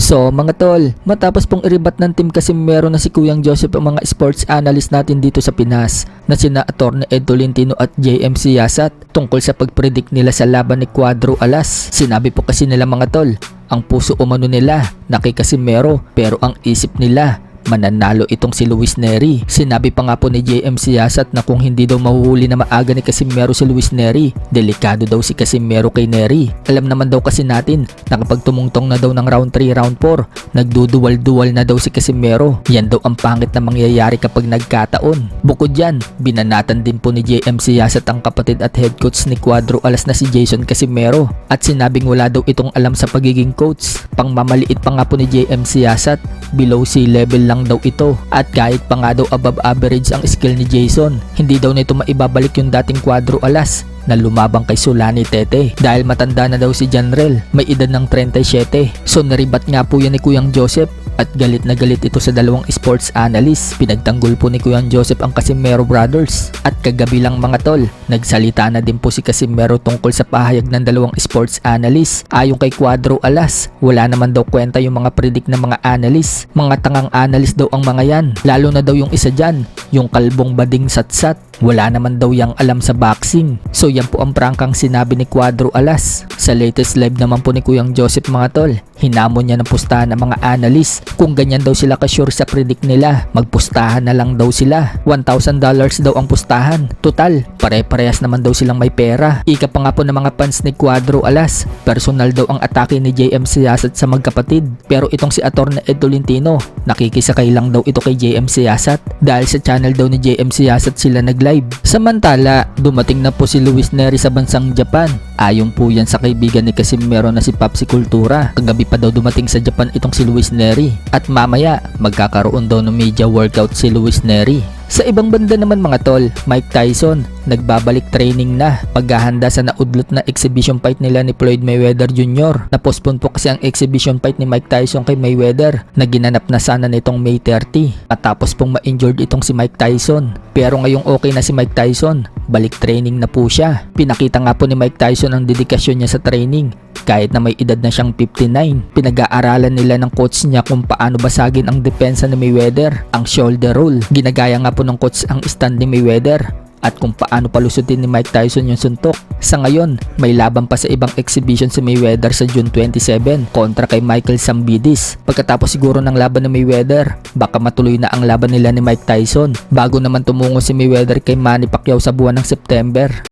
So mga tol, matapos pong iribat ng team Casimero na si Kuyang Joseph ang mga sports analyst natin dito sa Pinas na sina Atty. Ed Tolentino at JM Siyasat tungkol sa pagpredict nila sa laban ni Cuadro Alas. Sinabi po kasi nila mga tol, ang puso umano nila na kay Casimero pero ang isip nila mananalo itong si Luis Nery. Sinabi pa nga po ni JM Siyasat na kung hindi daw mahuhuli na maaga ni Casimero si Luis Nery, delikado daw si Casimero kay Nery. Alam naman daw kasi natin na kapag tumungtong na daw ng round 3, round 4, nagduduwal-duwal na daw si Casimero. Yan daw ang pangit na mangyayari kapag nagkataon. Bukod yan, binanatan din po ni JM Siyasat ang kapatid at head coach ni Cuadro Alas na si Jason Casimero at sinabing wala daw itong alam sa pagiging coach. Pangmamaliit pa nga po ni JM Siyasat, below sea level lang daw ito at kahit pa nga daw above average ang skill ni Jason, hindi daw nito maibabalik yung dating Cuadro Alas na lumabang kay Solani Tete dahil matanda na daw si Janrel, may edad ng 37. So naribat nga po yan ni Kuyang Joseph at galit na galit ito sa dalawang sports analyst. Pinagtanggol po ni Kuyang Joseph ang Casimero brothers at kagabi lang mga tol, nagsalita na din po si Casimero tungkol sa pahayag ng dalawang sports analyst. Ayon kay Cuadro Alas, wala naman daw kwenta yung mga predict ng mga analyst. Mga tangang analyst daw ang mga yan, lalo na daw yung isa dyan, yung kalbong bading satsat. Wala naman daw yang alam sa boxing. So yan po ang prangkang sinabi ni Cuadro Alas. Sa latest live naman po ni Kuyang Joseph mga tol, hinamon niya ng pustahan ng mga analyst. Kung ganyan daw sila ka-sure sa predict nila, magpustahan na lang daw sila. $1,000 daw ang pustahan. Total, pare-parehas naman daw silang may pera. Ika pa nga po ng mga fans ni Cuadro Alas, personal daw ang atake ni JM Siyasat sa magkapatid. Pero itong si Atty. Ed Tolentino, nakikisakay lang daw ito kay JM Siyasat dahil sa channel daw ni JM Siyasat sila nag-live. Samantala, dumating na po si Luis Nery sa bansang Japan. Ayon po yan sa kaibigan ni Casimero na si Papsi Kultura. Kagabi pa daw dumating sa Japan itong si Luis Nery at mamaya magkakaroon daw ng media workout si Luis Nery. Sa ibang banda naman mga tol, Mike Tyson nagbabalik training na paghahanda sa naudlot na exhibition fight nila ni Floyd Mayweather Jr. Napospon po kasi ang exhibition fight ni Mike Tyson kay Mayweather na ginanap na sana nitong May 30 matapos pong ma-injured itong si Mike Tyson. Pero ngayong okay na si Mike Tyson, balik training na po siya. Pinakita nga po ni Mike Tyson ang dedikasyon niya sa training. Kahit na may edad na siyang 59, pinag-aaralan nila ng coach niya kung paano basagin ang depensa ni Mayweather, ang shoulder roll. Ginagaya nga po ng coach ang stand ni Mayweather at kung paano palusutin ni Mike Tyson yung suntok. Sa ngayon, may laban pa sa ibang exhibition si Mayweather sa June 27 kontra kay Michael Zambidis. Pagkatapos siguro ng laban ni Mayweather, baka matuloy na ang laban nila ni Mike Tyson bago naman tumungo si Mayweather kay Manny Pacquiao sa buwan ng September.